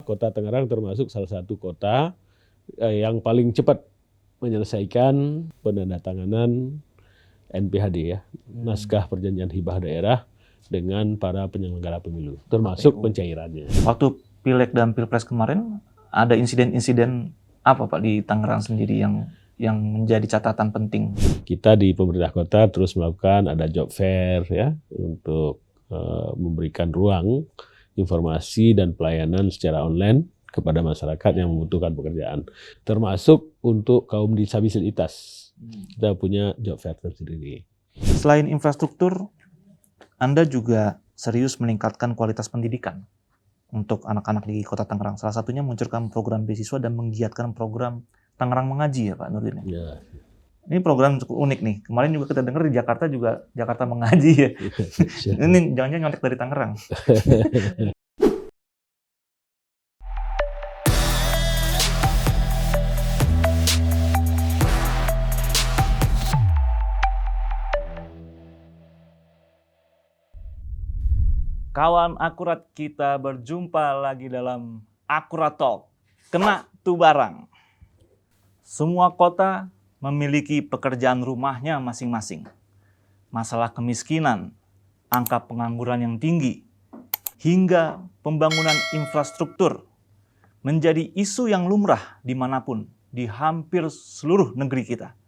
Kota Tangerang termasuk salah satu kota yang paling cepat menyelesaikan penandatanganan NPHD ya, naskah perjanjian hibah daerah dengan para penyelenggara pemilu, termasuk pencairannya. Waktu Pileg dan Pilpres kemarin ada insiden-insiden apa Pak di Tangerang sendiri yang menjadi catatan penting? Kita di pemerintah kota terus melakukan ada job fair ya untuk memberikan ruang informasi dan pelayanan secara online kepada masyarakat yang membutuhkan pekerjaan, termasuk untuk kaum disabilitas. Kita punya job fair tersendiri. Selain infrastruktur, Anda juga serius meningkatkan kualitas pendidikan untuk anak-anak di Kota Tangerang. Salah satunya meluncurkan program beasiswa dan menggiatkan program Tangerang Mengaji ya Pak Nurdin. Ya. Ini program cukup unik nih. Kemarin juga kita dengar di Jakarta juga Jakarta Mengaji ya. Ini jangan-jangan nyontek dari Tangerang. Kawan akurat, kita berjumpa lagi dalam Akurat Talk. Kena tu barang. Semua kota memiliki pekerjaan rumahnya masing-masing. Masalah kemiskinan, angka pengangguran yang tinggi, hingga pembangunan infrastruktur menjadi isu yang lumrah dimanapun, di hampir seluruh negeri kita.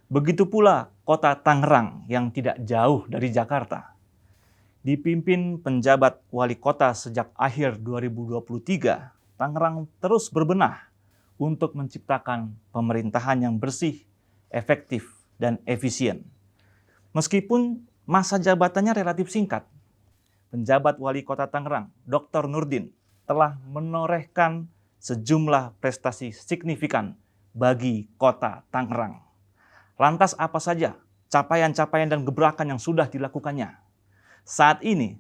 Begitu pula kota Tangerang yang tidak jauh dari Jakarta. Dipimpin penjabat wali kota sejak akhir 2023, Tangerang terus berbenah untuk menciptakan pemerintahan yang bersih, efektif, dan efisien. Meskipun masa jabatannya relatif singkat, penjabat wali kota Tangerang, Dr. Nurdin, telah menorehkan sejumlah prestasi signifikan bagi kota Tangerang. Lantas apa saja capaian-capaian dan gebrakan yang sudah dilakukannya? Saat ini,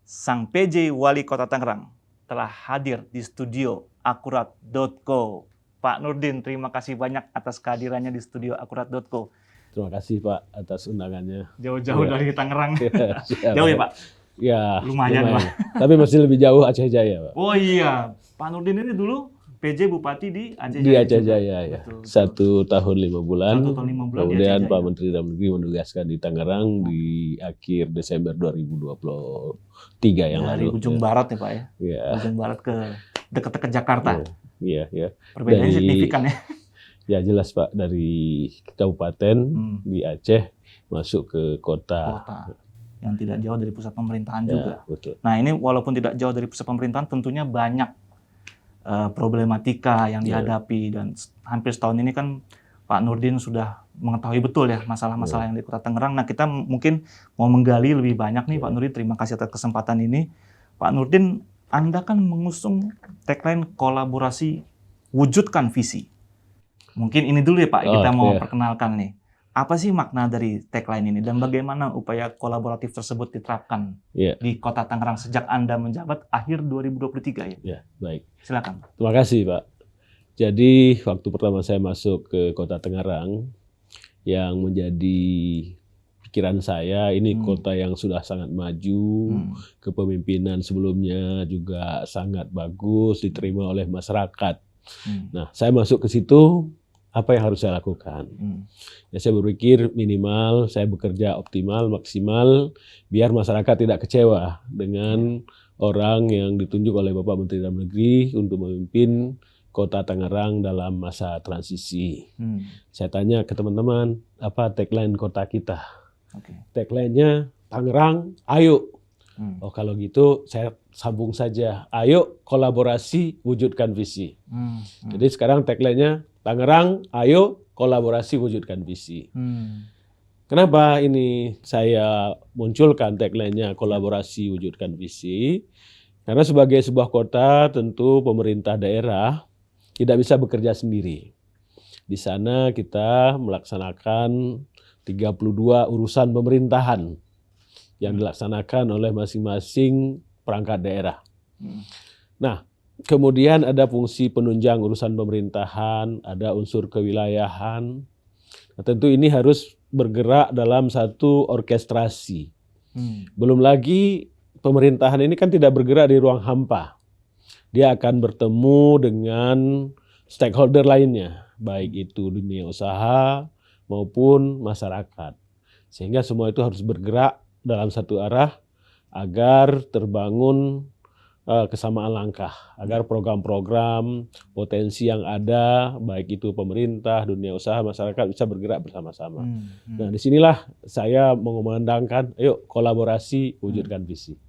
sang PJ Wali Kota Tangerang telah hadir di studio Akurat.co. Pak Nurdin, terima kasih banyak atas kehadirannya di studio Akurat.co. Terima kasih Pak atas undangannya. Jauh-jauh dari Tangerang. Ya, Jauh ya Pak? Ya, lumayan lah. Tapi masih lebih jauh Aceh Jaya Pak. Oh iya, Pak Nurdin ini dulu PJ Bupati di Aceh Jaya. Di Aceh Jaya ya. Betul. 1 tahun 5 bulan. 1 tahun 5 bulan. Kemudian Pak Menteri Dalam Negeri menugaskan di Tangerang di akhir Desember 2023 yang lalu. Dari ujung barat ya Pak ya? Ya. Ujung barat ke dekat-dekat Jakarta. Iya, ya. Perbedaannya signifikan ya? Ya jelas Pak, dari kabupaten di Aceh masuk ke kota. Yang tidak jauh dari pusat pemerintahan juga. Betul. Nah ini walaupun tidak jauh dari pusat pemerintahan, tentunya banyak problematika yang dihadapi. Dan hampir setahun ini kan Pak Nurdin sudah mengetahui betul ya masalah-masalah yang di Kota Tangerang. Nah kita mungkin mau menggali lebih banyak nih Pak Nurdin. Terima kasih atas kesempatan ini. Pak Nurdin, Anda kan mengusung tagline kolaborasi wujudkan visi. Mungkin ini dulu ya Pak, kita mau perkenalkan nih. Apa sih makna dari tagline ini dan bagaimana upaya kolaboratif tersebut diterapkan di Kota Tangerang sejak Anda menjabat akhir 2023 ya? Ya, baik. Silakan. Terima kasih Pak. Jadi waktu pertama saya masuk ke Kota Tangerang, yang menjadi pikiran saya ini kota yang sudah sangat maju, kepemimpinan sebelumnya juga sangat bagus, diterima oleh masyarakat. Nah, saya masuk ke situ, apa yang harus saya lakukan? Ya, saya berpikir minimal saya bekerja optimal, maksimal, biar masyarakat tidak kecewa dengan orang yang ditunjuk oleh Bapak Menteri Dalam Negeri untuk memimpin Kota Tangerang dalam masa transisi. Saya tanya ke teman-teman, apa tagline kota kita? Tagline-nya Tangerang, ayo. Oh kalau gitu saya sambung saja, ayo kolaborasi wujudkan visi. Jadi sekarang tagline-nya Tangerang, ayo kolaborasi wujudkan visi. Kenapa ini saya munculkan tagline-nya kolaborasi wujudkan visi? Karena sebagai sebuah kota tentu pemerintah daerah tidak bisa bekerja sendiri. Di sana kita melaksanakan 32 urusan pemerintahan yang dilaksanakan oleh masing-masing perangkat daerah. Nah, kemudian ada fungsi penunjang urusan pemerintahan, ada unsur kewilayahan. Nah, tentu ini harus bergerak dalam satu orkestrasi. Belum lagi pemerintahan ini kan tidak bergerak di ruang hampa. dia akan bertemu dengan stakeholder lainnya, baik itu dunia usaha maupun masyarakat. Sehingga semua itu harus bergerak dalam satu arah agar terbangun kesamaan langkah, agar program-program potensi yang ada, baik itu pemerintah, dunia usaha, masyarakat bisa bergerak bersama-sama. Nah, disinilah saya mengumandangkan, ayo kolaborasi, wujudkan visi.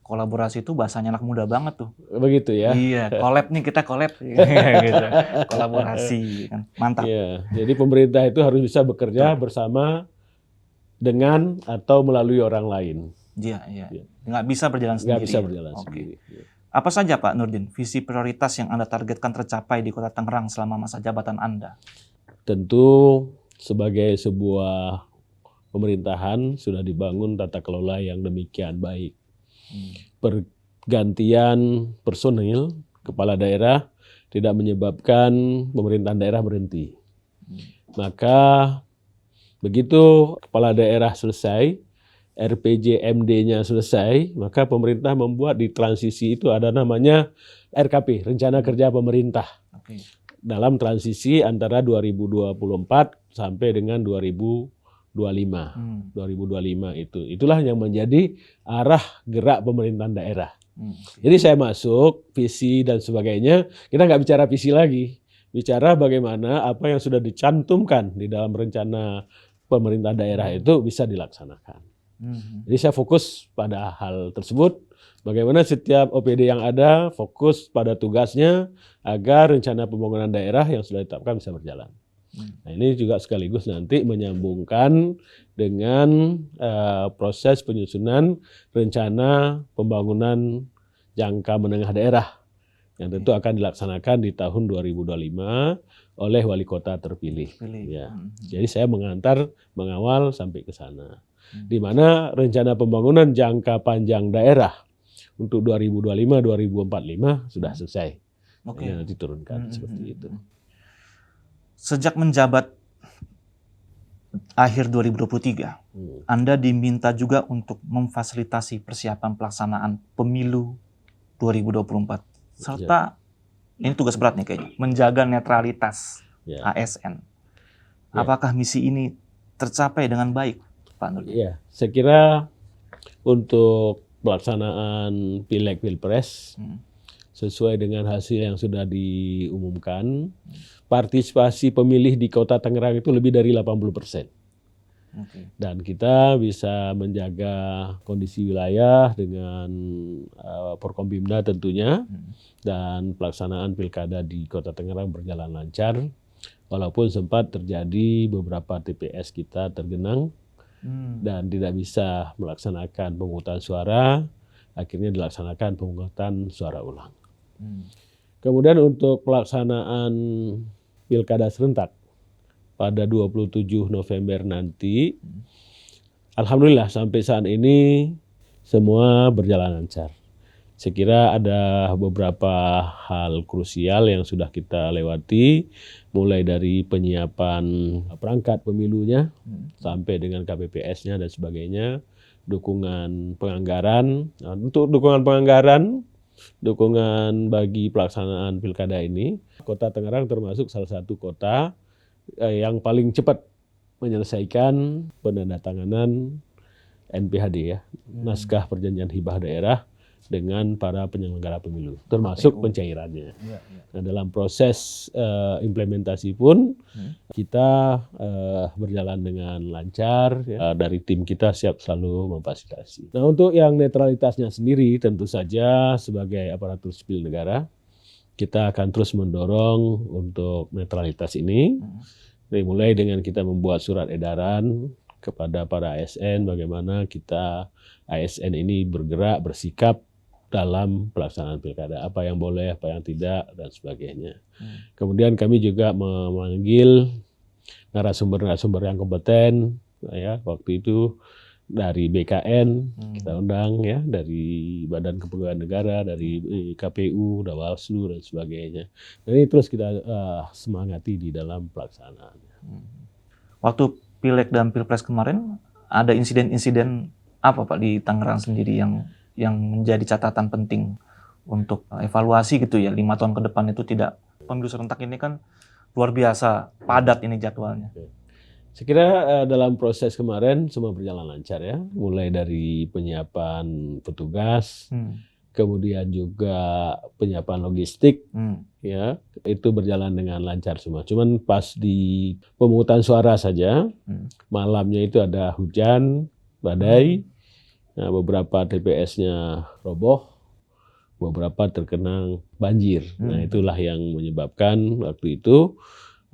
Kolaborasi itu bahasanya anak muda banget tuh. Begitu ya? Iya, collab nih, kita collab. Gitu. Kolaborasi, kan. Mantap. Iya, jadi pemerintah itu harus bisa bekerja bersama dengan atau melalui orang lain. Iya. Nggak bisa berjalan sendiri. Nggak bisa berjalan sendiri. Apa saja Pak Nurdin, visi prioritas yang Anda targetkan tercapai di Kota Tangerang selama masa jabatan Anda? Tentu sebagai sebuah pemerintahan sudah dibangun tata kelola yang demikian baik. Pergantian personil kepala daerah tidak menyebabkan pemerintahan daerah berhenti. Maka begitu kepala daerah selesai, RPJMD-nya selesai, maka pemerintah membuat di transisi itu ada namanya RKP, Rencana Kerja Pemerintah. Dalam transisi antara 2024 sampai dengan 2025. 2025 itulah yang menjadi arah gerak pemerintahan daerah. Jadi saya masuk visi dan sebagainya, kita nggak bicara visi lagi, bicara bagaimana apa yang sudah dicantumkan di dalam rencana pemerintah daerah itu bisa dilaksanakan. Jadi saya fokus pada hal tersebut, bagaimana setiap OPD yang ada fokus pada tugasnya agar rencana pembangunan daerah yang sudah ditetapkan bisa berjalan. Nah, ini juga sekaligus nanti menyambungkan dengan proses penyusunan rencana pembangunan jangka menengah daerah yang tentu akan dilaksanakan di tahun 2025 oleh wali kota terpilih. Ya. Jadi saya mengawal sampai ke sana. Di mana rencana pembangunan jangka panjang daerah untuk 2025-2045 sudah selesai. Ya, diturunkan seperti itu. Sejak menjabat akhir 2023, Anda diminta juga untuk memfasilitasi persiapan pelaksanaan pemilu 2024. Serta, ini tugas berat nih kayaknya, menjaga netralitas ASN. Apakah misi ini tercapai dengan baik, Pak Nurdin? Ya, saya kira untuk pelaksanaan Pileg Pilpres sesuai dengan hasil yang sudah diumumkan, partisipasi pemilih di Kota Tangerang itu lebih dari 80%. Dan kita bisa menjaga kondisi wilayah dengan Forkompimda tentunya, dan pelaksanaan pilkada di Kota Tangerang berjalan lancar, walaupun sempat terjadi beberapa TPS kita tergenang dan tidak bisa melaksanakan pemungutan suara, akhirnya dilaksanakan pemungutan suara ulang. Kemudian untuk pelaksanaan pilkada serentak pada 27 November nanti, alhamdulillah sampai saat ini semua berjalan lancar. Saya kira ada beberapa hal krusial yang sudah kita lewati, mulai dari penyiapan perangkat pemilunya sampai dengan KPPS-nya dan sebagainya, dukungan penganggaran. Nah, untuk dukungan penganggaran, dukungan bagi pelaksanaan pilkada ini, Kota Tangerang termasuk salah satu kota yang paling cepat menyelesaikan penandatanganan NPHD ya, naskah perjanjian hibah daerah dengan para penyelenggara pemilu, termasuk pencairannya. Nah, dalam proses implementasi pun kita berjalan dengan lancar. Dari tim kita siap selalu memfasilitasi. Nah, untuk yang netralitasnya sendiri, tentu saja sebagai aparatur sipil negara, kita akan terus mendorong untuk netralitas ini. Mulai dengan kita membuat surat edaran kepada para ASN, bagaimana kita ASN ini bergerak, bersikap dalam pelaksanaan pilkada, apa yang boleh, apa yang tidak, dan sebagainya. Kemudian kami juga memanggil narasumber-narasumber yang kompeten, ya, waktu itu dari BKN, kita undang ya, dari Badan Kepegawaian Negara, dari KPU, Bawaslu, dan sebagainya. Dan ini terus kita semangati di dalam pelaksanaannya. Waktu Pileg dan Pilpres kemarin, ada insiden-insiden apa Pak di Tangerang sendiri yang menjadi catatan penting untuk evaluasi gitu ya 5 tahun ke depan itu tidak pemilu serentak ini kan luar biasa padat ini jadwalnya. Saya kira dalam proses kemarin semua berjalan lancar ya, mulai dari penyiapan petugas, kemudian juga penyiapan logistik, ya itu berjalan dengan lancar semua. Cuman pas di pemungutan suara saja, malamnya itu ada hujan, badai, nah, beberapa TPS-nya roboh, beberapa terkena banjir. Nah itulah yang menyebabkan waktu itu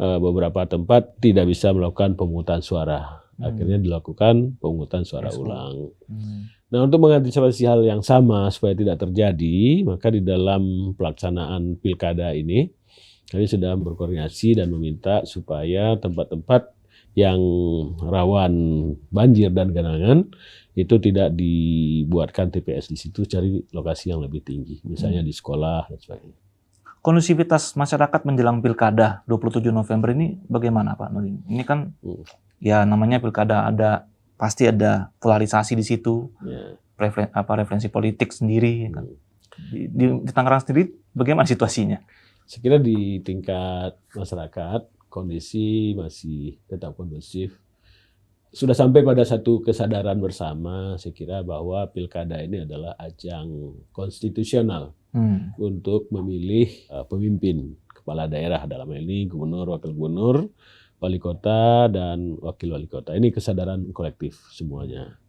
beberapa tempat tidak bisa melakukan pemungutan suara. Akhirnya dilakukan pemungutan suara ulang. Nah, untuk mengantisipasi hal yang sama supaya tidak terjadi, maka di dalam pelaksanaan pilkada ini kami sudah berkoordinasi dan meminta supaya tempat-tempat yang rawan banjir dan genangan itu tidak dibuatkan TPS di situ, cari lokasi yang lebih tinggi, misalnya di sekolah dan sebagainya. Kondusivitas masyarakat menjelang pilkada 27 November ini bagaimana Pak Nurdin? Ini kan ya namanya pilkada, pasti ada polarisasi di situ, referensi politik sendiri. Kan. Di Tangerang sendiri bagaimana situasinya? Saya kira di tingkat masyarakat kondisi masih tetap kondusif. Sudah sampai pada satu kesadaran bersama, saya kira bahwa pilkada ini adalah ajang konstitusional untuk memilih pemimpin kepala daerah, dalam hal ini gubernur, wakil gubernur, wali kota, dan wakil wali kota. Ini kesadaran kolektif semuanya.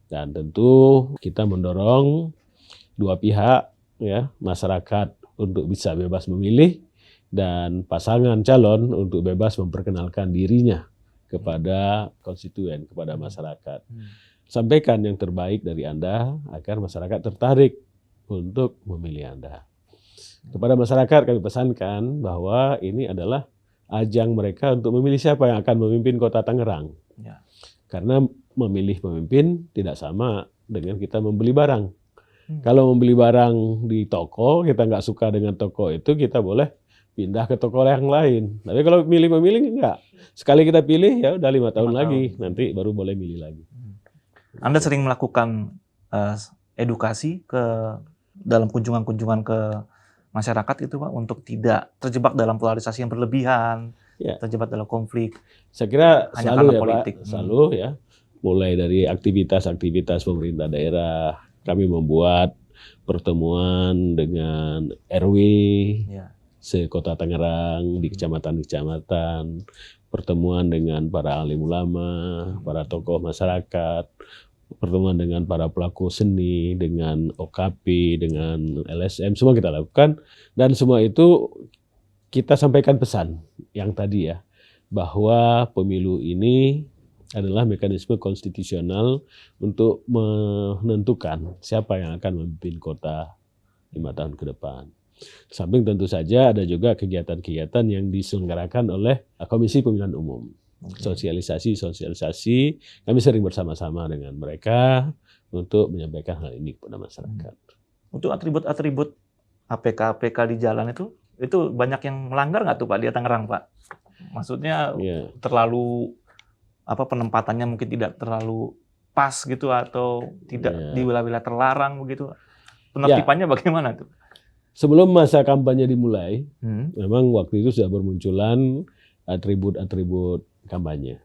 Dan tentu kita mendorong dua pihak, ya, masyarakat untuk bisa bebas memilih, dan pasangan calon untuk bebas memperkenalkan dirinya kepada konstituen, kepada masyarakat. Sampaikan yang terbaik dari Anda agar masyarakat tertarik untuk memilih Anda. Kepada masyarakat kami pesankan bahwa ini adalah ajang mereka untuk memilih siapa yang akan memimpin Kota Tangerang. Ya. Karena memilih pemimpin tidak sama dengan kita membeli barang. Kalau membeli barang di toko, kita nggak suka dengan toko itu, kita boleh pindah ke toko yang lain. Tapi kalau memilih enggak. Sekali kita pilih ya udah 5 tahun lagi, nanti baru boleh milih lagi. Anda sering melakukan edukasi dalam kunjungan-kunjungan ke masyarakat itu Pak, untuk tidak terjebak dalam polarisasi yang berlebihan, terjebak dalam konflik. Saya kira hanya selalu karena ya politik. Pak, selalu ya. Mulai dari aktivitas-aktivitas pemerintah daerah, kami membuat pertemuan dengan RW, se-Kota Tangerang, di kecamatan-kecamatan, pertemuan dengan para alim ulama, para tokoh masyarakat, pertemuan dengan para pelaku seni, dengan OKP, dengan LSM, semua kita lakukan. Dan semua itu kita sampaikan pesan yang tadi ya, bahwa pemilu ini adalah mekanisme konstitusional untuk menentukan siapa yang akan memimpin kota 5 tahun ke depan. Samping tentu saja ada juga kegiatan-kegiatan yang diselenggarakan oleh Komisi Pemilihan Umum. Sosialisasi, kami sering bersama-sama dengan mereka untuk menyampaikan hal ini kepada masyarakat. Untuk atribut-atribut APK di jalan itu banyak yang melanggar nggak tuh Pak di Tangerang Pak? Maksudnya terlalu penempatannya mungkin tidak terlalu pas gitu, atau tidak di wilayah terlarang begitu. Penertibannya bagaimana tuh? Sebelum masa kampanye dimulai, memang waktu itu sudah bermunculan atribut-atribut kampanye.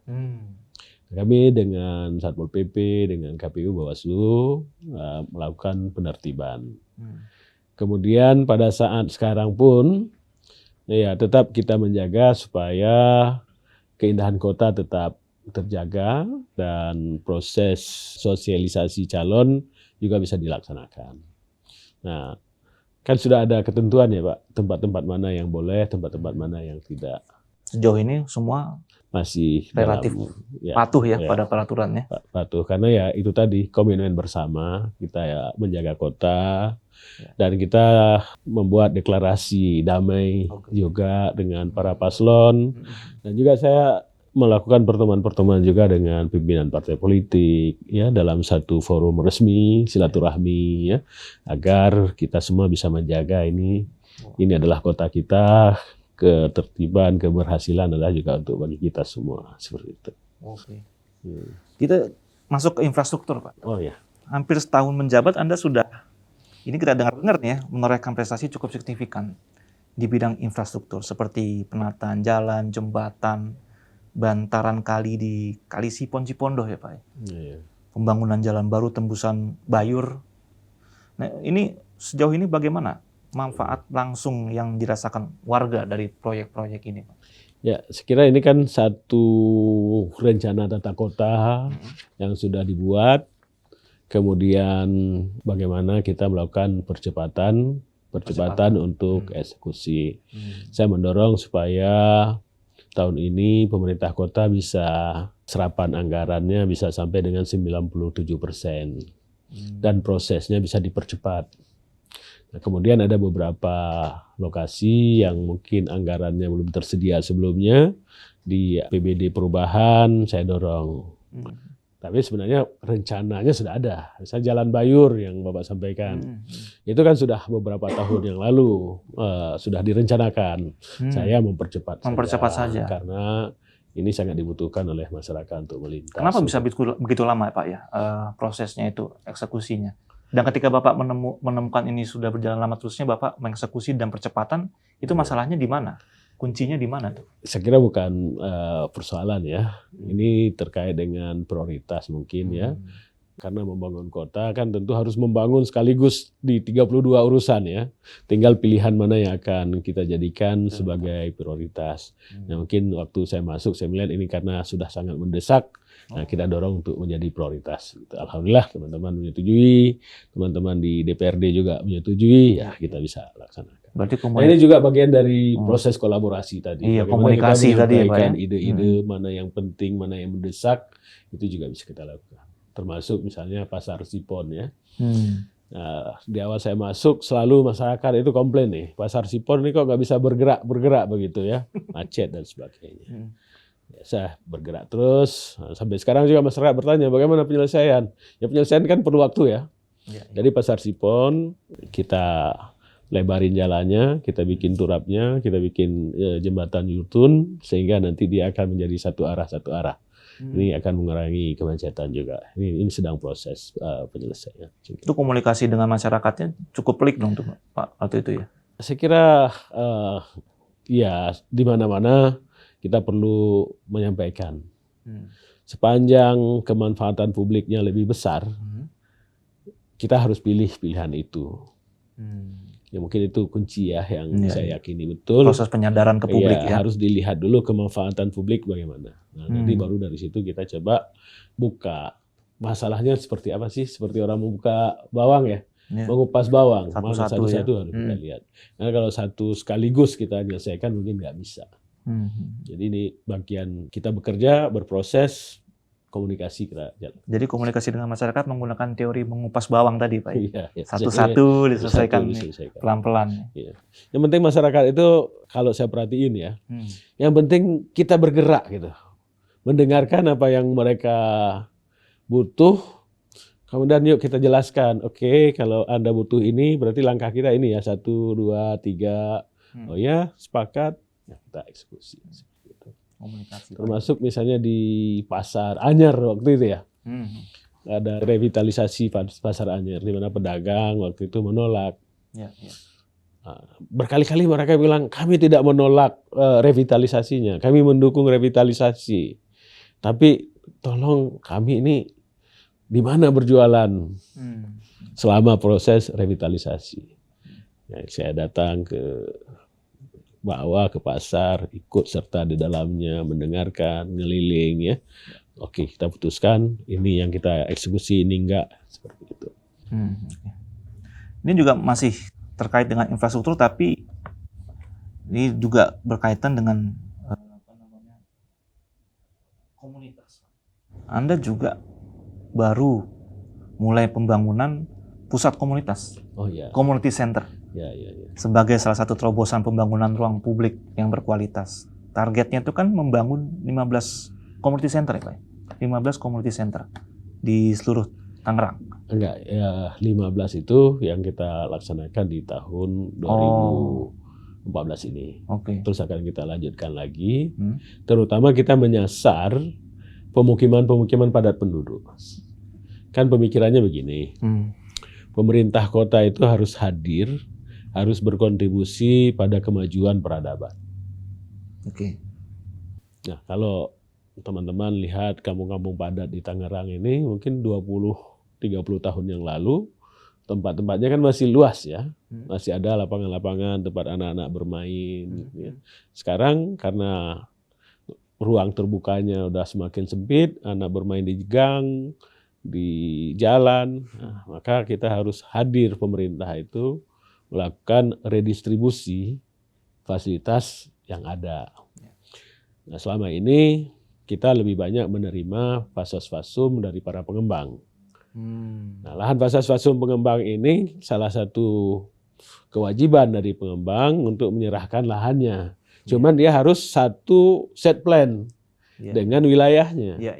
Kami dengan Satpol PP, dengan KPU, Bawaslu melakukan penertiban. Kemudian pada saat sekarang pun, ya tetap kita menjaga supaya keindahan kota tetap terjaga dan proses sosialisasi calon juga bisa dilaksanakan. Nah, kan sudah ada ketentuan ya Pak, tempat-tempat mana yang boleh, tempat-tempat mana yang tidak. Sejauh ini semua masih relatif patuh pada peraturannya. Patuh, karena ya itu tadi komitmen bersama kita ya menjaga kota, dan kita membuat deklarasi damai juga dengan para paslon, dan juga saya melakukan pertemuan-pertemuan juga dengan pimpinan partai politik ya dalam satu forum resmi silaturahmi ya, agar kita semua bisa menjaga ini adalah kota kita, ketertiban, keberhasilan adalah juga untuk bagi kita semua, seperti itu. Oke. Kita masuk ke infrastruktur Pak. Oh ya. Hampir setahun menjabat Anda sudah Ini kita dengar-dengar nih ya, menorehkan prestasi cukup signifikan di bidang infrastruktur seperti penataan jalan, jembatan, bantaran kali di Kali Sipon Cipondoh ya Pak. Iya. Pembangunan jalan baru tembusan Bayur. Nah, ini sejauh ini bagaimana manfaat langsung yang dirasakan warga dari proyek-proyek ini, Pak? Ya, sekira ini kan satu rencana tata kota yang sudah dibuat. Kemudian bagaimana kita melakukan percepatan untuk eksekusi. Saya mendorong supaya tahun ini pemerintah kota bisa serapan anggarannya bisa sampai dengan 97%. Dan prosesnya bisa dipercepat. Nah, kemudian ada beberapa lokasi yang mungkin anggarannya belum tersedia sebelumnya di APBD perubahan saya dorong. Tapi sebenarnya rencananya sudah ada. Misalnya Jalan Bayur yang Bapak sampaikan, itu kan sudah beberapa tahun yang lalu sudah direncanakan. Saya mempercepat saja karena ini sangat dibutuhkan oleh masyarakat untuk melintas. Kenapa bisa begitu lama Pak ya prosesnya itu, eksekusinya? Dan ketika Bapak menemukan ini sudah berjalan lama terusnya, Bapak mengeksekusi dan percepatan, itu masalahnya di mana? Kuncinya di mana tuh? Saya kira bukan persoalan ya. Ini terkait dengan prioritas mungkin ya. Karena membangun kota kan tentu harus membangun sekaligus di 32 urusan ya. Tinggal pilihan mana yang akan kita jadikan sebagai prioritas. Nah, mungkin waktu saya masuk saya melihat ini karena sudah sangat mendesak. Nah, kita dorong untuk menjadi prioritas. Alhamdulillah teman-teman menyetujui, teman-teman di DPRD juga menyetujui, ya kita bisa laksanakan. Berarti nah, ini juga bagian dari proses kolaborasi tadi. Iya, komunikasi tadi ya, ide-ide mana yang penting, mana yang mendesak, itu juga bisa kita lakukan. Termasuk misalnya Pasar Sipon ya. Nah, di awal saya masuk selalu masyarakat itu komplain nih, Pasar Sipon ini kok nggak bisa bergerak begitu ya, macet dan sebagainya. Ya, saya bergerak terus, sampai sekarang juga masyarakat bertanya bagaimana penyelesaian. Ya penyelesaian kan perlu waktu ya. Jadi Pasar Sipon kita lebarin jalannya, kita bikin turapnya, kita bikin jembatan Yutun sehingga nanti dia akan menjadi satu arah. Ini akan mengurangi kemacetan juga. Ini sedang proses penyelesaian. Itu komunikasi dengan masyarakatnya cukup pelik dong tuh Pak waktu itu ya. Saya kira ya di mana-mana kita perlu menyampaikan. Sepanjang kemanfaatan publiknya lebih besar, kita harus pilih pilihan itu. Ya mungkin itu kunci ya yang saya yakini betul. Proses penyadaran ke publik ya. Harus dilihat dulu kemanfaatan publik bagaimana. Nah, nanti baru dari situ kita coba buka. Masalahnya seperti apa sih? Seperti orang membuka bawang ya. Mengupas bawang. Satu-satu harus kita lihat. Nah, kalau satu sekaligus kita menyelesaikan mungkin nggak bisa. Jadi ini bagian kita bekerja, berproses, komunikasi kita jalan. Jadi komunikasi dengan masyarakat menggunakan teori mengupas bawang tadi Pak. Iya. Satu-satu diselesaikan pelan-pelan. Iya. Yang penting masyarakat itu kalau saya perhatiin ya, yang penting kita bergerak gitu. Mendengarkan apa yang mereka butuh, kemudian yuk kita jelaskan. Oke, kalau Anda butuh ini berarti langkah kita ini ya 1, 2, 3. Oh ya, sepakat. Ya, kita eksekusi. Komunikasi. Termasuk misalnya di Pasar Anyar waktu itu ya. Ada revitalisasi Pasar Anyar di mana pedagang waktu itu menolak. Berkali-kali mereka bilang kami tidak menolak revitalisasinya, kami mendukung revitalisasi. Tapi tolong kami ini di mana berjualan selama proses revitalisasi. Ya, saya datang ke bawah ke pasar, ikut serta di dalamnya, mendengarkan, ngeliling ya. Oke, kita putuskan ini yang kita eksekusi, ini enggak, seperti itu. Ini juga masih terkait dengan infrastruktur, tapi ini juga berkaitan dengan komunitas. Anda juga baru mulai pembangunan pusat komunitas, community center. Sebagai salah satu terobosan pembangunan ruang publik yang berkualitas. Targetnya itu kan membangun 15 community center ya Pak? 15 community center di seluruh Tangerang. Enggak, ya 15 itu yang kita laksanakan di tahun 2014 ini. Terus akan kita lanjutkan lagi. Terutama kita menyasar pemukiman-pemukiman padat penduduk. Kan pemikirannya begini. pemerintah kota itu harus hadir, harus berkontribusi pada kemajuan peradaban. Oke. Nah, kalau teman-teman lihat kampung-kampung padat di Tangerang ini mungkin 20-30 tahun yang lalu tempat-tempatnya kan masih luas ya. Masih ada lapangan-lapangan tempat anak-anak bermain. Ya. Sekarang karena ruang terbukanya udah semakin sempit, anak bermain di gang, di jalan, nah, maka kita harus hadir pemerintah itu melakukan redistribusi fasilitas yang ada. Nah, selama ini kita lebih banyak menerima fasum dari para pengembang. Nah, lahan fasum pengembang ini salah satu kewajiban dari pengembang untuk menyerahkan lahannya. Cuman dia harus satu set plan dengan wilayahnya. Ya,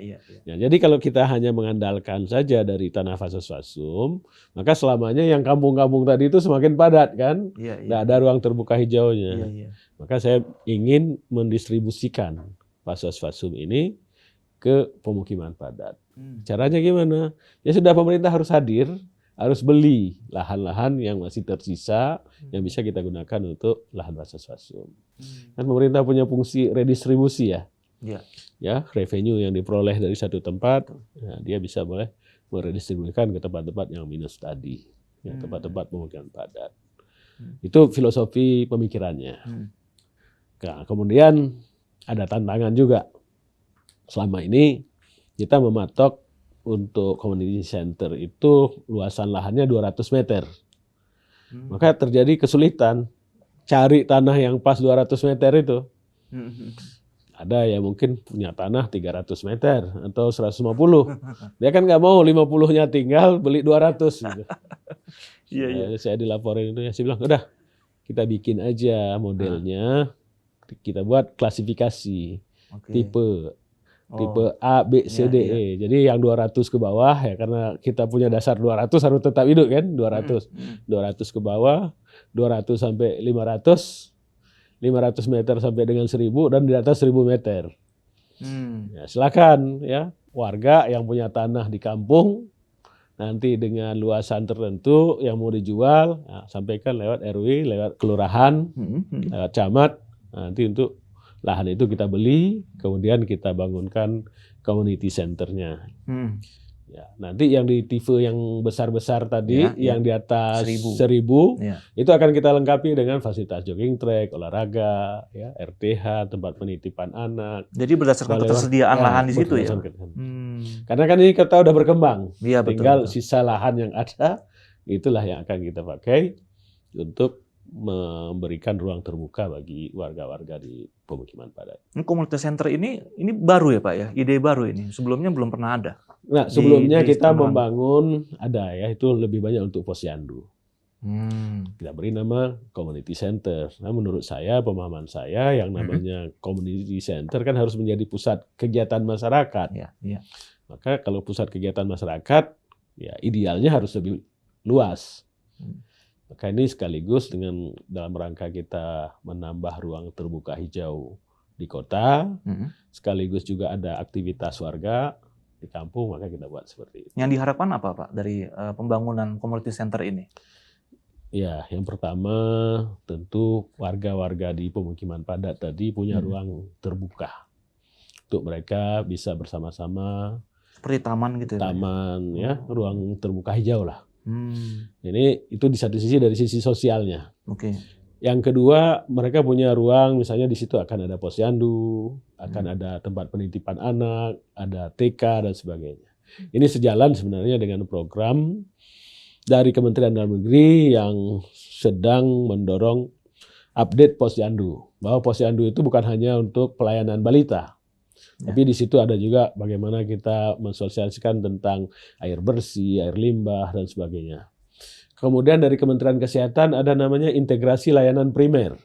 jadi kalau kita hanya mengandalkan saja dari tanah fasum, maka selamanya yang kampung-kampung tadi itu semakin padat kan, nggak ada ruang terbuka hijaunya. Maka saya ingin mendistribusikan fasum ini ke pemukiman padat. Caranya gimana? Ya sudah, pemerintah harus hadir, harus beli lahan-lahan yang masih tersisa yang bisa kita gunakan untuk lahan fasum. Kan pemerintah punya fungsi redistribusi ya. Ya, revenue yang diperoleh dari satu tempat, ya, dia bisa boleh meredistribusikan ke tempat-tempat yang minus tadi, ya, tempat-tempat pemukiman padat. Itu filosofi pemikirannya. Nah, kemudian ada tantangan juga. Selama ini kita mematok untuk community center itu luasan lahannya 200 meter. Maka terjadi kesulitan cari tanah yang pas 200 meter itu. Ada yang mungkin punya tanah 300 meter atau 150. Dia kan nggak mau 50-nya tinggal, beli 200. Gitu. Saya dilaporin itu, ya saya bilang, udah kita bikin aja modelnya, kita buat klasifikasi, tipe A, B, C, D, E. Jadi yang 200 ke bawah ya, karena kita punya dasar 200 harus tetap hidup kan, 200 ke bawah, 200 sampai 500 meter sampai dengan 1000, dan di atas 1000 meter. Ya, silakan ya, warga yang punya tanah di kampung nanti dengan luasan tertentu yang mau dijual, nah, sampaikan lewat RW, lewat kelurahan, lewat camat, nanti untuk lahan itu kita beli, kemudian kita bangunkan community centernya. Ya, nanti yang di tipe yang besar-besar tadi, yang di atas 1000, itu akan kita lengkapi dengan fasilitas jogging track, olahraga, ya, RTH, tempat penitipan anak. Jadi berdasarkan ketersediaan lahan di situ ya? Karena kan ini kita udah berkembang, tinggal betul. sisa lahan yang ada, itulah yang akan kita pakai untuk memberikan ruang terbuka bagi warga-warga di pemukiman padat. Community center ini baru ya Pak ya, ide baru ini. Sebelumnya belum pernah ada. Nah, sebelumnya kita membangun ada ya, itu lebih banyak untuk posyandu. Kita beri nama community center. Nah, menurut saya, pemahaman saya, yang namanya community center kan harus menjadi pusat kegiatan masyarakat. Maka kalau pusat kegiatan masyarakat, ya idealnya harus lebih luas. Maka ini sekaligus dengan dalam rangka kita menambah ruang terbuka hijau di kota, sekaligus juga ada aktivitas warga di kampung, maka kita buat seperti itu. Yang diharapkan apa Pak dari pembangunan community center ini? Ya, yang pertama tentu warga-warga di pemukiman padat tadi punya ruang terbuka untuk mereka bisa bersama-sama. Seperti taman gitu ya? Taman ya, ruang terbuka hijau lah. Ini itu di satu sisi dari sisi sosialnya. Yang kedua, mereka punya ruang, misalnya di situ akan ada posyandu, akan ada tempat penitipan anak, ada TK dan sebagainya. Ini sejalan sebenarnya dengan program dari Kementerian Dalam Negeri yang sedang mendorong update posyandu. Bahwa posyandu itu bukan hanya untuk pelayanan balita, tapi di situ ada juga bagaimana kita mensosialisasikan tentang air bersih, air limbah, dan sebagainya. Kemudian dari Kementerian Kesehatan ada namanya integrasi layanan primer.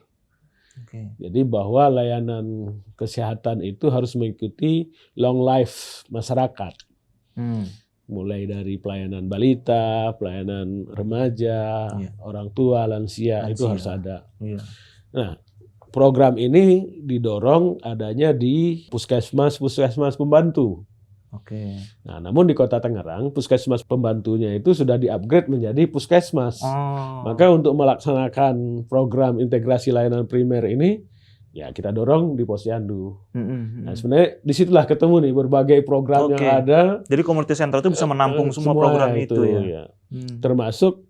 Jadi bahwa layanan kesehatan itu harus mengikuti long life masyarakat. Mulai dari pelayanan balita, pelayanan remaja, orang tua, lansia, itu harus ada. Nah, program ini didorong adanya di puskesmas pembantu. Oke. Nah, namun di Kota Tangerang, puskesmas pembantunya itu sudah di-upgrade menjadi puskesmas. Oh. Maka untuk melaksanakan program integrasi layanan primer ini, ya kita dorong di Posyandu. Nah, sebenarnya disitulah ketemu nih berbagai program Oke. yang ada. Jadi community center itu bisa menampung semua program itu ya. Termasuk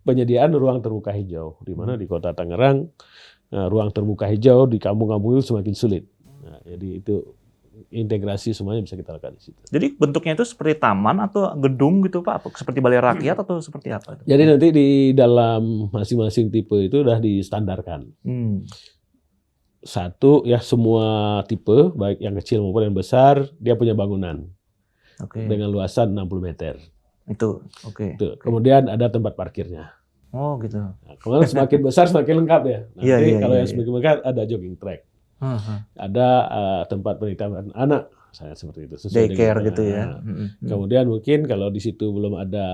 penyediaan ruang terbuka hijau, di mana di Kota Tangerang ruang terbuka hijau di kampung-kampung itu semakin sulit. Nah, jadi itu integrasi semuanya bisa kita lakukan di situ. Jadi bentuknya itu seperti taman atau gedung gitu Pak? Seperti balai rakyat atau seperti apa? Jadi nanti di dalam masing-masing tipe itu sudah distandarkan. Satu ya semua tipe, baik yang kecil maupun yang besar, dia punya bangunan. Dengan luasan 60 meter. Itu, oke. Kemudian ada tempat parkirnya. Oh gitu. Nah, kemudian semakin besar semakin lengkap ya. Nanti kalau yang semakin besar ada jogging track. Ada tempat penitipan anak, saya seperti itu. Daycare gitu ya. Kemudian mungkin kalau di situ belum ada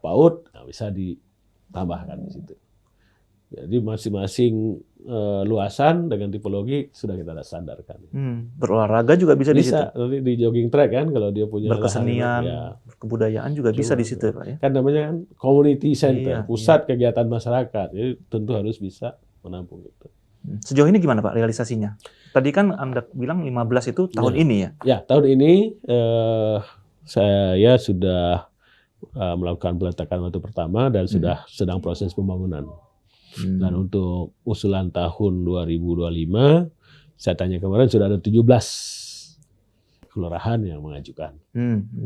PAUD, bisa ditambahkan di situ. Jadi masing-masing luasan dengan tipologi sudah kita standarkan. Berolahraga juga bisa di situ. Nanti di jogging track kan kalau dia punya berkesenian, kebudayaan juga bisa di situ Pak ya. Kan namanya kan community center, pusat kegiatan masyarakat. Jadi tentu harus bisa menampung itu. Sejauh ini gimana Pak realisasinya? Tadi kan Anda bilang 15 itu tahun ini ya? Ya, tahun ini saya sudah melakukan peletakan batu pertama dan sudah sedang proses pembangunan. Dan untuk usulan tahun 2025, saya tanya kemarin sudah ada 17 kelurahan yang mengajukan.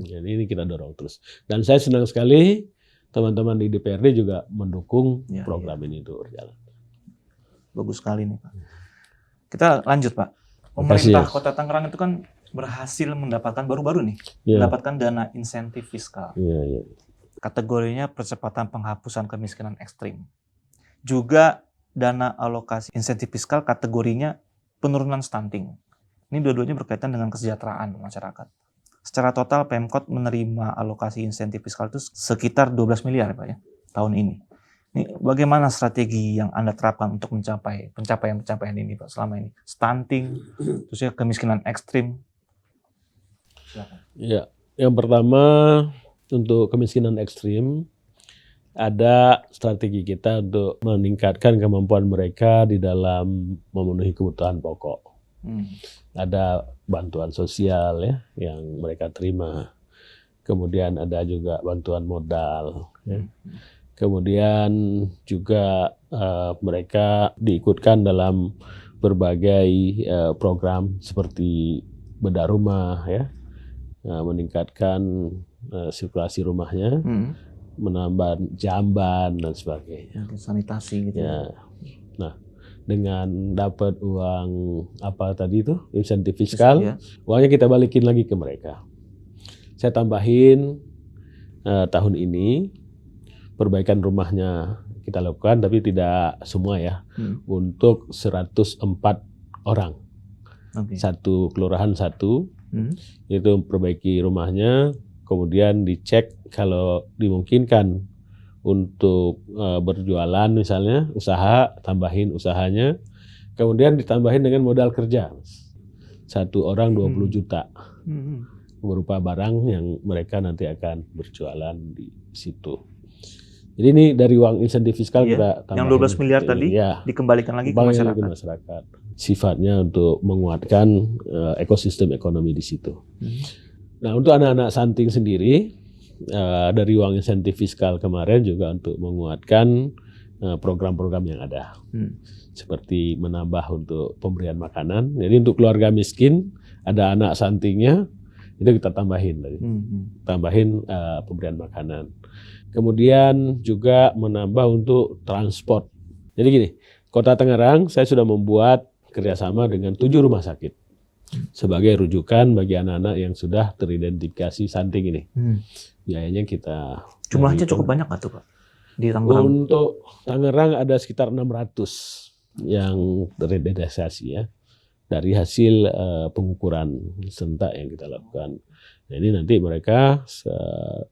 Jadi ini kita dorong terus. Dan saya senang sekali teman-teman di DPRD juga mendukung program ini untuk berjalan. Bagus sekali nih Pak. Kita lanjut Pak. Pemerintah Kota Tangerang itu kan berhasil mendapatkan baru-baru nih, mendapatkan dana insentif fiskal. Kategorinya percepatan penghapusan kemiskinan ekstrim. Juga dana alokasi insentif fiskal kategorinya penurunan stunting. Ini dua-duanya berkaitan dengan kesejahteraan masyarakat. Secara total Pemkot menerima alokasi insentif fiskal itu sekitar 12 miliar Pak ya tahun ini. Ini bagaimana strategi yang Anda terapkan untuk mencapai pencapaian ini Pak selama ini? Stunting, terus ya kemiskinan ekstrim. Ya, yang pertama untuk kemiskinan ekstrim ada strategi kita untuk meningkatkan kemampuan mereka di dalam memenuhi kebutuhan pokok. Ada bantuan sosial ya yang mereka terima. Kemudian ada juga bantuan modal. Kemudian juga mereka diikutkan dalam berbagai program seperti bedah rumah, ya, meningkatkan sirkulasi rumahnya, menambah jamban dan sebagainya. Sanitasi gitu. Ya. Nah, dengan dapat uang apa tadi itu insentif fiskal, uangnya kita balikin lagi ke mereka. Saya tambahin tahun ini. Perbaikan rumahnya kita lakukan, tapi tidak semua ya. Untuk 104 orang. Satu kelurahan satu, itu perbaiki rumahnya, kemudian dicek kalau dimungkinkan untuk berjualan misalnya, usaha, tambahin usahanya, kemudian ditambahin dengan modal kerja. Satu orang 20 juta. Berupa barang yang mereka nanti akan berjualan di situ. Jadi ini dari uang insentif fiskal kita tambahin. Yang 12 miliar tadi dikembalikan lagi ke masyarakat. Sifatnya untuk menguatkan ekosistem ekonomi di situ. Nah, untuk anak-anak stunting sendiri, dari uang insentif fiskal kemarin juga untuk menguatkan program-program yang ada. Seperti menambah untuk pemberian makanan. Jadi untuk keluarga miskin, ada anak stuntingnya, itu kita tambahin tadi. Tambahin pemberian makanan. Kemudian juga menambah untuk transport. Jadi gini, Kota Tangerang saya sudah membuat kerjasama dengan 7 rumah sakit sebagai rujukan bagi anak-anak yang sudah teridentifikasi stunting ini. Biayanya kita... Jumlahnya cukup banyak nggak tuh Pak? Di Tangerang? Untuk Tangerang ada sekitar 600 yang teridentifikasi ya. Dari hasil pengukuran serentak yang kita lakukan. Nah, ini nanti mereka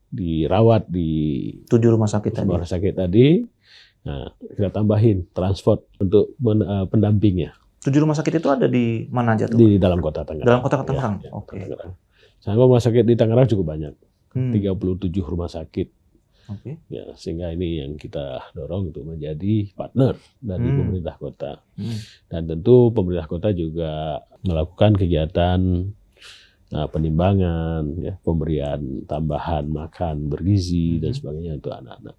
dirawat di 7 rumah sakit tadi. Nah, kita tambahin transport untuk pendampingnya. 7 rumah sakit itu ada di mana aja tuh? Di dalam Kota Tangerang. Dalam Kota Tangerang. Ya, Oke. Sama rumah sakit di Tangerang cukup banyak, 37 Hmm. rumah sakit. Oke. Ya, sehingga ini yang kita dorong untuk menjadi partner dari pemerintah kota. Dan tentu pemerintah kota juga melakukan kegiatan penimbangan, ya, pemberian tambahan makan bergizi dan sebagainya untuk anak-anak.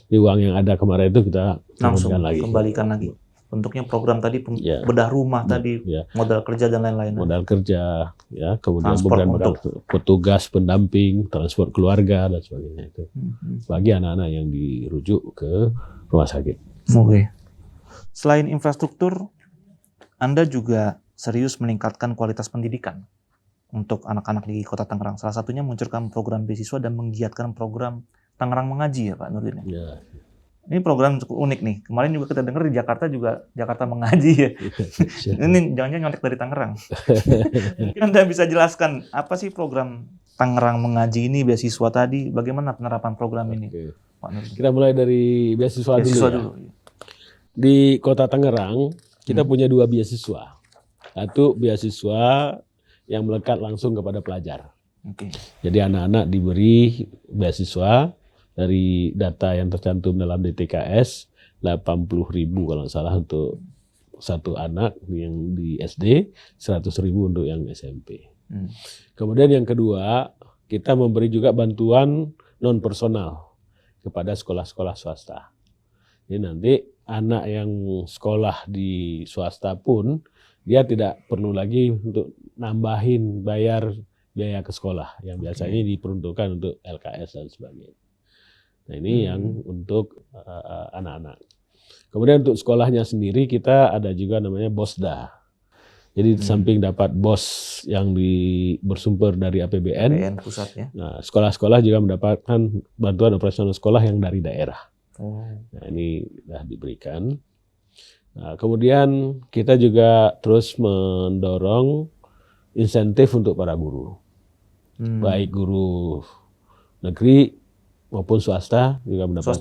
Di uang yang ada kemarin itu kita Langsung turunkan kembalikan lagi. Bentuknya program tadi Ya. bedah rumah tadi, Ya. modal kerja dan lain-lain. Modal kerja, ya, kemudian Transport pemberian makan petugas pendamping, transport keluarga dan sebagainya itu bagi anak-anak yang dirujuk ke rumah sakit. Oke. Selain infrastruktur, Anda juga serius meningkatkan kualitas pendidikan untuk anak-anak di Kota Tangerang. Salah satunya meluncurkan program beasiswa dan menggiatkan program Tangerang Mengaji, ya Pak Nurdin. Ya. Ini program cukup unik nih. Kemarin juga kita dengar di Jakarta juga Jakarta Mengaji ya. Ini jangan-jangan nyontek dari Tangerang. Mungkin Anda bisa jelaskan apa sih program Tangerang Mengaji ini, beasiswa tadi, bagaimana penerapan program ini, Oke. Pak Nurdin? Kita mulai dari beasiswa dulu. Ya. Di Kota Tangerang kita punya 2 beasiswa. Satu beasiswa yang melekat langsung kepada pelajar. Oke. Jadi anak-anak diberi beasiswa dari data yang tercantum dalam DTKS 80.000 kalau nggak salah untuk satu anak yang di SD, 100.000 untuk yang SMP. Kemudian yang kedua, kita memberi juga bantuan non personal kepada sekolah-sekolah swasta. Jadi nanti anak yang sekolah di swasta pun dia tidak perlu lagi untuk nambahin bayar biaya ke sekolah yang biasanya diperuntukkan untuk LKS dan sebagainya. Nah ini yang untuk anak-anak. Kemudian untuk sekolahnya sendiri kita ada juga namanya BOSDA. Jadi di samping dapat BOS yang bersumber dari APBN pusat ya. Nah, sekolah-sekolah juga mendapatkan bantuan operasional sekolah yang dari daerah. Nah ini sudah diberikan. Nah, kemudian kita juga terus mendorong insentif untuk para guru. Baik guru negeri maupun swasta juga mendapat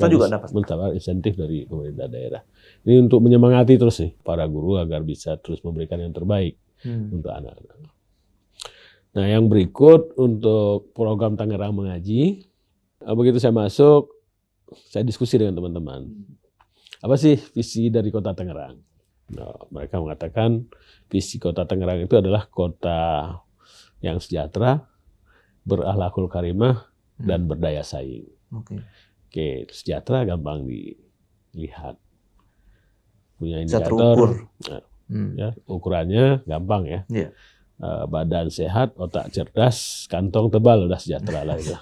insentif dari pemerintah daerah. Ini untuk menyemangati terus nih para guru agar bisa terus memberikan yang terbaik untuk anak-anak. Nah, yang berikut untuk program Tangerang Mengaji. Begitu saya masuk, saya diskusi dengan teman-teman. Apa sih visi dari Kota Tangerang? Nah, mereka mengatakan visi Kota Tangerang itu adalah kota yang sejahtera, berakhlakul karimah, dan berdaya saing. Oke, sejahtera gampang dilihat. Punya indikator, ya, ukurannya gampang ya. Badan sehat, otak cerdas, kantong tebal, udah sejahtera lah itu.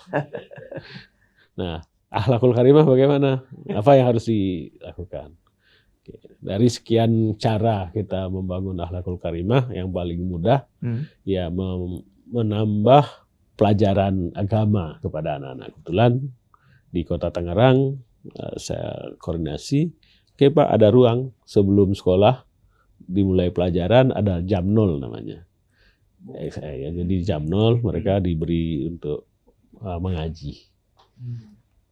Nah, akhlakul karimah bagaimana? Apa yang harus dilakukan? Oke, dari sekian cara kita membangun akhlakul karimah, yang paling mudah ya menambah pelajaran agama kepada anak-anak. Kebetulan di Kota Tangerang saya koordinasi, oke Pak, ada ruang sebelum sekolah dimulai pelajaran, ada jam 0 namanya. Jadi jam 0 mereka diberi untuk mengaji.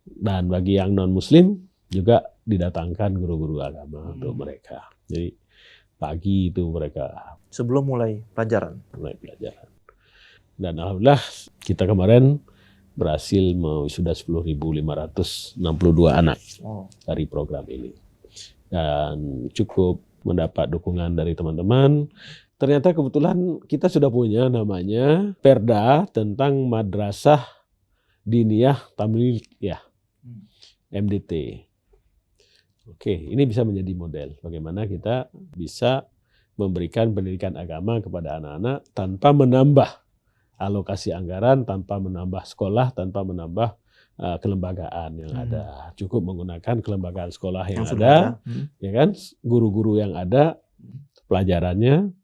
Dan bagi yang non muslim juga didatangkan guru-guru agama untuk mereka. Jadi pagi itu mereka sebelum mulai pelajaran. Dan alhamdulillah kita kemarin berhasil sudah 10.562 anak dari program ini. Dan cukup mendapat dukungan dari teman-teman. Ternyata kebetulan kita sudah punya namanya Perda tentang Madrasah Diniyah Tamliyah, MDT. Oke, ini bisa menjadi model bagaimana kita bisa memberikan pendidikan agama kepada anak-anak tanpa menambah alokasi anggaran, tanpa menambah sekolah, tanpa menambah kelembagaan yang ada. Cukup menggunakan kelembagaan sekolah yang ada, ya kan, guru-guru yang ada, pelajarannya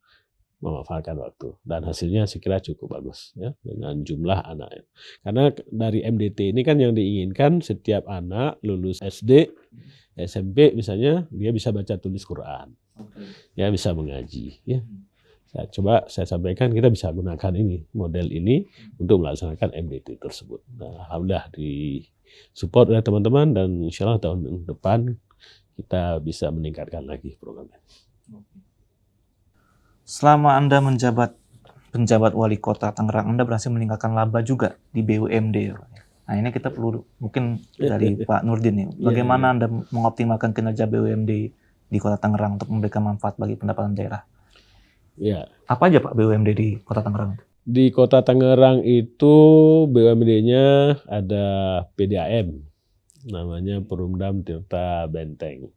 memanfaatkan waktu, dan hasilnya saya kira cukup bagus ya dengan jumlah anak. Karena dari MDT ini kan yang diinginkan setiap anak lulus SD, SMP misalnya dia bisa baca tulis Quran, ya bisa mengaji. Ya. Saya sampaikan kita bisa gunakan ini model ini untuk melaksanakan MDT tersebut. Nah, alhamdulillah disupport oleh teman-teman dan insya Allah tahun depan kita bisa meningkatkan lagi program ini. Selama Anda menjabat penjabat wali kota Tangerang, Anda berhasil meningkatkan laba juga di BUMD. Nah, ini kita perlu mungkin dari Pak Nurdin nih, bagaimana Anda mengoptimalkan kinerja BUMD di Kota Tangerang untuk memberikan manfaat bagi pendapatan daerah? Ya. Apa aja Pak BUMD di Kota Tangerang? Di Kota Tangerang itu BUMD-nya ada PDAM, namanya Perumdam Tirta Benteng.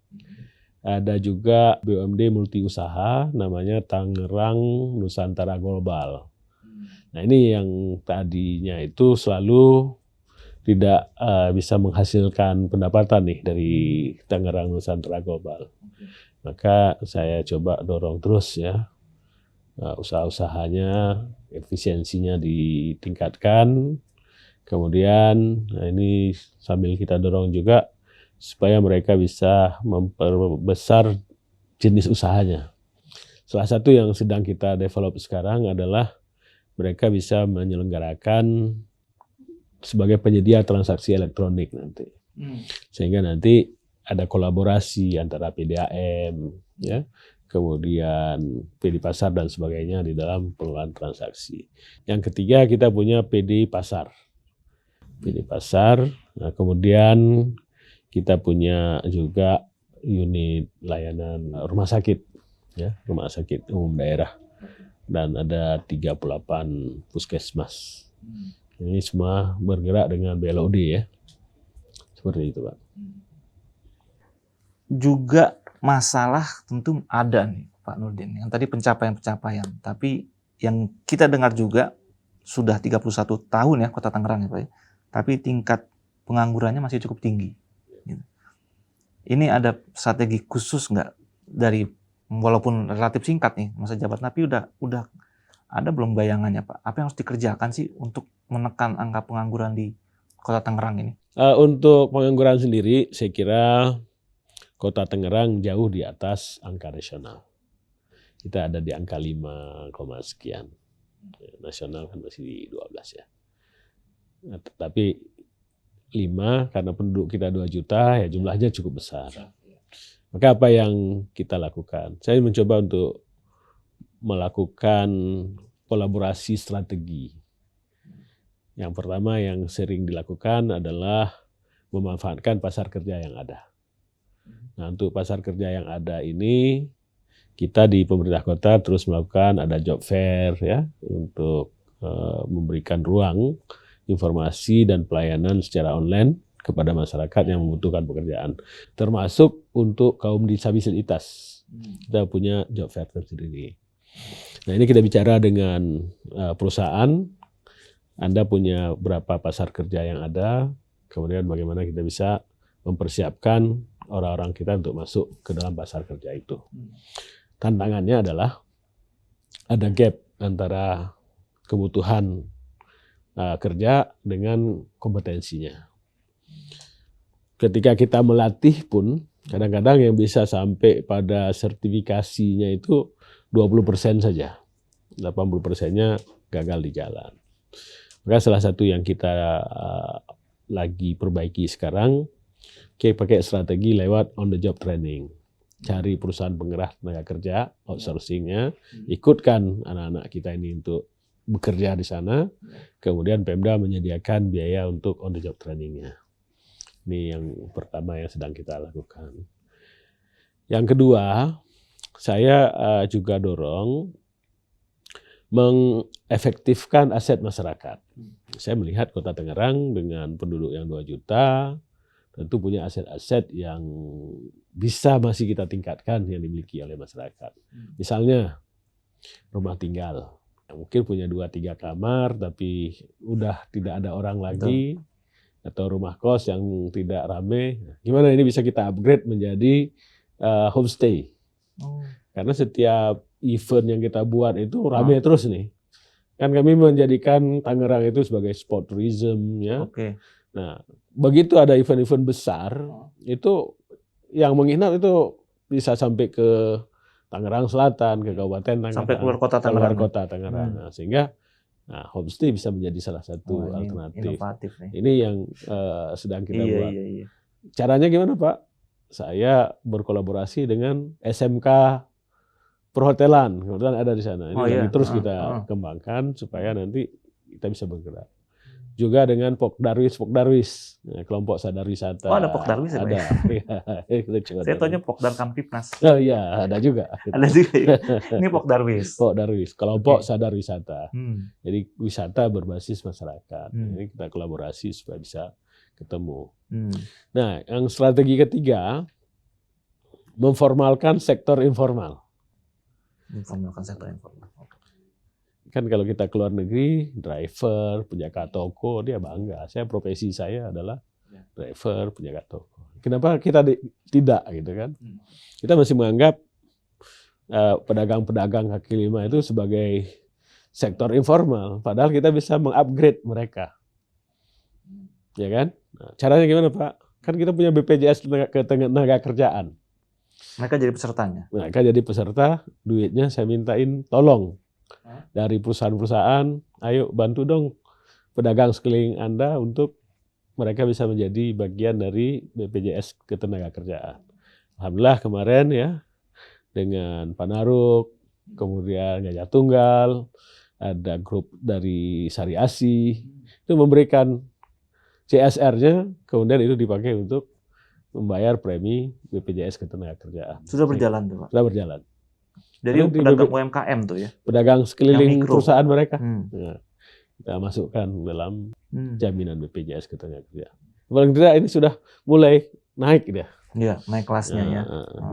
Ada juga BUMD multiusaha, namanya Tangerang Nusantara Global. Nah, ini yang tadinya itu selalu tidak bisa menghasilkan pendapatan nih dari Tangerang Nusantara Global. Maka saya coba dorong terus ya, usaha-usahanya, efisiensinya ditingkatkan. Kemudian ini sambil kita dorong juga supaya mereka bisa memperbesar jenis usahanya. Salah satu yang sedang kita develop sekarang adalah mereka bisa menyelenggarakan sebagai penyedia transaksi elektronik nanti. Sehingga nanti ada kolaborasi antara PDAM, ya, kemudian PD Pasar dan sebagainya di dalam pengelolaan transaksi. Yang ketiga kita punya PD Pasar. PD Pasar, nah kemudian kita punya juga unit layanan rumah sakit, ya, rumah sakit umum daerah. Dan ada 38 puskesmas. Ini semua bergerak dengan BLOD ya. Seperti itu, Pak. Juga masalah tentu ada nih Pak Nurdin. Yang tadi pencapaian-pencapaian. Tapi yang kita dengar juga sudah 31 tahun ya Kota Tangerang ya Pak. Tapi tingkat penganggurannya masih cukup tinggi. Ini ada strategi khusus nggak dari, walaupun relatif singkat nih masa jabatan, tapi udah ada belum bayangannya Pak? Apa yang harus dikerjakan sih untuk menekan angka pengangguran di Kota Tangerang ini? Untuk pengangguran sendiri, saya kira Kota Tangerang jauh di atas angka nasional. Kita ada di angka 5, sekian. Nasional kan masih di 12 ya. Nah, tapi 5 karena penduduk kita 2 juta ya jumlahnya cukup besar. Maka apa yang kita lakukan? Saya mencoba untuk melakukan kolaborasi strategi. Yang pertama yang sering dilakukan adalah memanfaatkan pasar kerja yang ada. Nah, untuk pasar kerja yang ada ini kita di pemerintah kota terus melakukan ada job fair ya untuk memberikan ruang informasi dan pelayanan secara online kepada masyarakat yang membutuhkan pekerjaan, termasuk untuk kaum disabilitas. Kita punya job fair tersendiri. Nah, ini kita bicara dengan perusahaan. Anda punya berapa pasar kerja yang ada, kemudian bagaimana kita bisa mempersiapkan orang-orang kita untuk masuk ke dalam pasar kerja itu. Tantangannya adalah ada gap antara kebutuhan kerja dengan kompetensinya. Ketika kita melatih pun, kadang-kadang yang bisa sampai pada sertifikasinya itu 20% saja. 80%-nya gagal di jalan. Maka salah satu yang kita lagi perbaiki sekarang, kita pakai strategi lewat on the job training. Cari perusahaan penggerak tenaga kerja, outsourcing-nya, ikutkan anak-anak kita ini untuk bekerja di sana, kemudian Pemda menyediakan biaya untuk on the job training-nya. Ini yang pertama yang sedang kita lakukan. Yang kedua, saya juga dorong mengefektifkan aset masyarakat. Saya melihat Kota Tangerang dengan penduduk yang 2 juta, tentu punya aset-aset yang bisa masih kita tingkatkan yang dimiliki oleh masyarakat. Misalnya rumah tinggal. Mungkin punya 2-3 kamar, tapi udah tidak ada orang lagi. Atau rumah kos yang tidak ramai. Gimana ini bisa kita upgrade menjadi homestay. Karena setiap event yang kita buat itu ramai terus nih. Kan kami menjadikan Tangerang itu sebagai sport tourism ya. Nah, begitu ada event-event besar, itu yang menginap itu bisa sampai ke Tangerang Selatan, ke Kabupaten Tangerang, sampai keluar kota Tangerang. Nah, sehingga homestay bisa menjadi salah satu alternatif. Inovatif nih. Ini yang sedang kita buat. Caranya gimana Pak? Saya berkolaborasi dengan SMK perhotelan, kebetulan ada di sana. Ini Oh, lagi iya. terus kita kembangkan supaya nanti kita bisa bergerak. Juga dengan Pokdarwis, nah, kelompok sadar wisata. Oh, ada Pokdarwis ya, Pak? Ada. Iya, itu coba Saya dulu. taunya Pokdar Kamtipnas. Oh iya, ada juga. Ada juga ya? Ini Pokdarwis. Pokdarwis, kelompok Oke. sadar wisata. Jadi wisata berbasis masyarakat. Ini kita kolaborasi supaya bisa ketemu. Nah, yang strategi ketiga, memformalkan sektor informal. Memformalkan sektor informal. Kan kalau kita keluar negeri, driver, penjaga toko, dia bangga. Profesi saya adalah driver, penjaga toko. Kenapa kita tidak gitu kan? Kita masih menganggap pedagang-pedagang kaki lima itu sebagai sektor informal. Padahal kita bisa mengupgrade mereka. Ya kan? Nah, caranya gimana Pak? Kan kita punya BPJS Ketenaga Kerjaan. Mereka jadi pesertanya? Mereka jadi peserta, duitnya saya mintain tolong. Dari perusahaan-perusahaan, ayo bantu dong pedagang sekeliling Anda untuk mereka bisa menjadi bagian dari BPJS Ketenagakerjaan. Alhamdulillah kemarin ya, dengan Pak Naruk, kemudian Gajah Tunggal, ada grup dari Sari Asih, itu memberikan CSR-nya, kemudian itu dipakai untuk membayar premi BPJS Ketenagakerjaan. Sudah berjalan tuh Pak? Sudah berjalan. Jadi pedagang UMKM tuh ya? Pedagang sekeliling perusahaan mereka. Ya. Kita masukkan dalam jaminan BPJS Ketenagakerjaan. Paling tidak ini sudah mulai naik dia. Iya, naik kelasnya ya.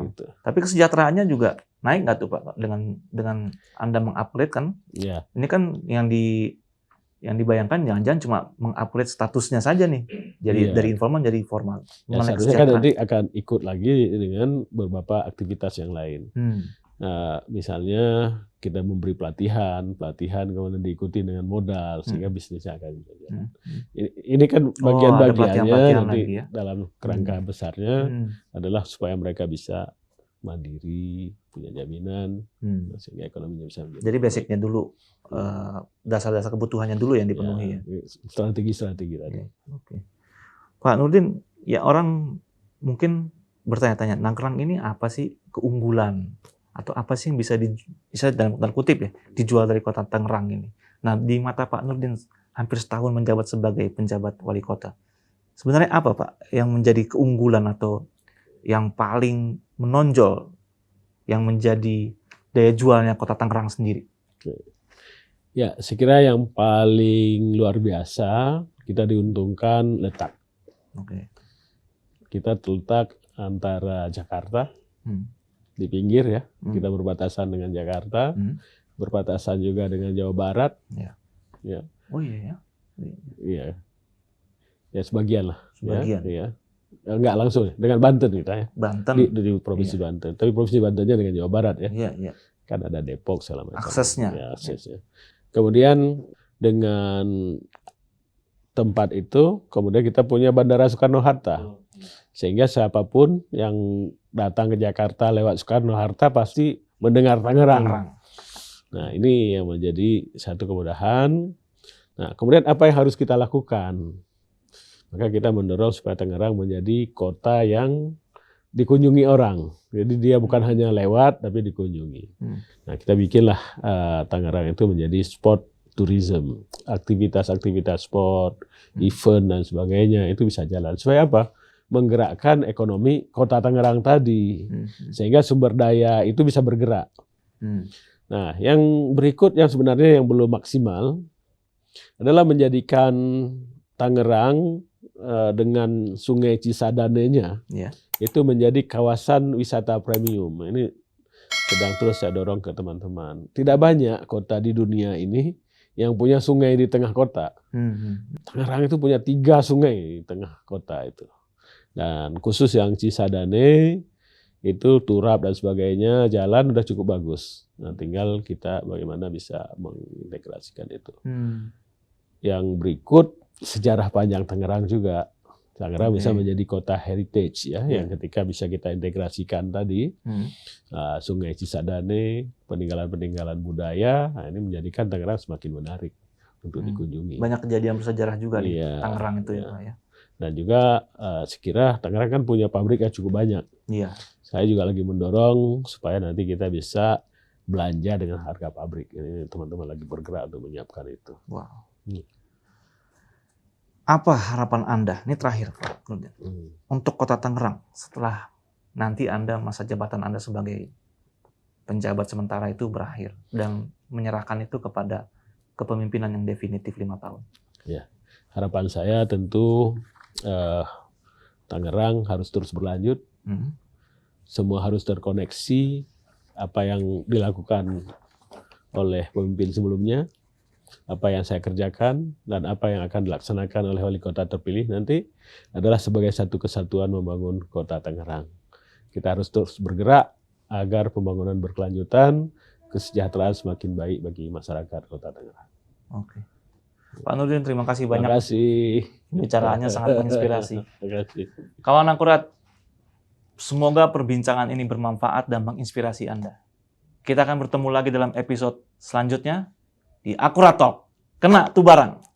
Gitu. Tapi kesejahteraannya juga naik nggak tuh Pak dengan Anda mengupgrade kan? Iya. Ini kan yang dibayangkan jangan-jangan cuma mengupgrade statusnya saja nih. Jadi dari informal jadi formal. Ya, seharusnya kan nanti akan ikut lagi dengan beberapa aktivitas yang lain. Misalnya kita memberi pelatihan kemudian diikuti dengan modal sehingga bisnisnya akan berjalan. Ini kan bagian-bagiannya nanti ya? Dalam kerangka besarnya adalah supaya mereka bisa mandiri, punya jaminan, sehingga ekonominya bisa menjadi. Jadi basicnya dulu, dasar-dasar kebutuhannya dulu yang dipenuhi ya. Strategi-strategi tadi. Oke. Pak Nurdin, ya orang mungkin bertanya-tanya, Nangkrang ini apa sih keunggulan? Atau apa sih yang bisa dalam kutip ya dijual dari kota Tangerang ini. Nah di mata Pak Nurdin hampir setahun menjabat sebagai penjabat wali kota. Sebenarnya apa Pak yang menjadi keunggulan atau yang paling menonjol yang menjadi daya jualnya kota Tangerang sendiri? Ya, saya kira yang paling luar biasa kita diuntungkan letak. Kita terletak antara Jakarta. Di pinggir ya, kita berbatasan dengan Jakarta, berbatasan juga dengan Jawa Barat. Ya. Oh iya ya? Iya. Ya sebagian lah. Sebagian. Ya. Enggak langsung dengan Banten kita ya. Banten. Di Provinsi Banten. Tapi Provinsi Bantennya dengan Jawa Barat ya. Iya. Kan ada Depok segala macam. Aksesnya. Ya, aksesnya. Kemudian dengan tempat itu, kemudian kita punya Bandara Soekarno-Hatta. Sehingga siapapun yang datang ke Jakarta lewat Soekarno-Hatta pasti mendengar Tangerang. Nah ini yang menjadi satu kemudahan. Nah kemudian apa yang harus kita lakukan? Maka kita mendorong supaya Tangerang menjadi kota yang dikunjungi orang. Jadi dia bukan hanya lewat tapi dikunjungi. Nah kita bikinlah Tangerang itu menjadi sport tourism. Aktivitas-aktivitas sport, event dan sebagainya itu bisa jalan. Supaya apa? Menggerakkan ekonomi kota Tangerang tadi, sehingga sumber daya itu bisa bergerak. Nah, yang berikut yang sebenarnya yang belum maksimal adalah menjadikan Tangerang dengan Sungai Cisadanenya itu menjadi kawasan wisata premium. Ini sedang terus saya dorong ke teman-teman. Tidak banyak kota di dunia ini yang punya sungai di tengah kota. Tangerang itu punya 3 sungai di tengah kota itu. Dan khusus yang Cisadane itu turap dan sebagainya jalan udah cukup bagus. Nah tinggal kita bagaimana bisa mengintegrasikan itu. Yang berikut sejarah panjang Tangerang juga. Tangerang bisa menjadi kota heritage ya, yang ketika bisa kita integrasikan tadi Sungai Cisadane, peninggalan-peninggalan budaya, nah ini menjadikan Tangerang semakin menarik untuk dikunjungi. Banyak kejadian bersejarah juga di Tangerang itu ya. Dan juga sekira Tangerang kan punya pabrik yang cukup banyak. Iya. Saya juga lagi mendorong supaya nanti kita bisa belanja dengan harga pabrik. Ini teman-teman lagi bergerak untuk menyiapkan itu. Wow. Iya. Apa harapan Anda? Ini terakhir, Pak Nurdin. Untuk Kota Tangerang setelah nanti masa jabatan Anda sebagai penjabat sementara itu berakhir dan menyerahkan itu kepada kepemimpinan yang definitif 5 tahun. Ya, harapan saya tentu Tangerang harus terus berlanjut. Semua harus terkoneksi. Apa yang dilakukan oleh pemimpin sebelumnya, apa yang saya kerjakan, dan apa yang akan dilaksanakan oleh wali kota terpilih nanti adalah sebagai satu kesatuan membangun Kota Tangerang. Kita harus terus bergerak agar pembangunan berkelanjutan, kesejahteraan semakin baik bagi masyarakat Kota Tangerang. Oke. Pak Nurdin, terima kasih banyak. Terima kasih. Bicaraannya sangat menginspirasi. Terima kasih. Kawan Akurat, semoga perbincangan ini bermanfaat dan menginspirasi Anda. Kita akan bertemu lagi dalam episode selanjutnya di Akurat Talk. Kena tuh barang.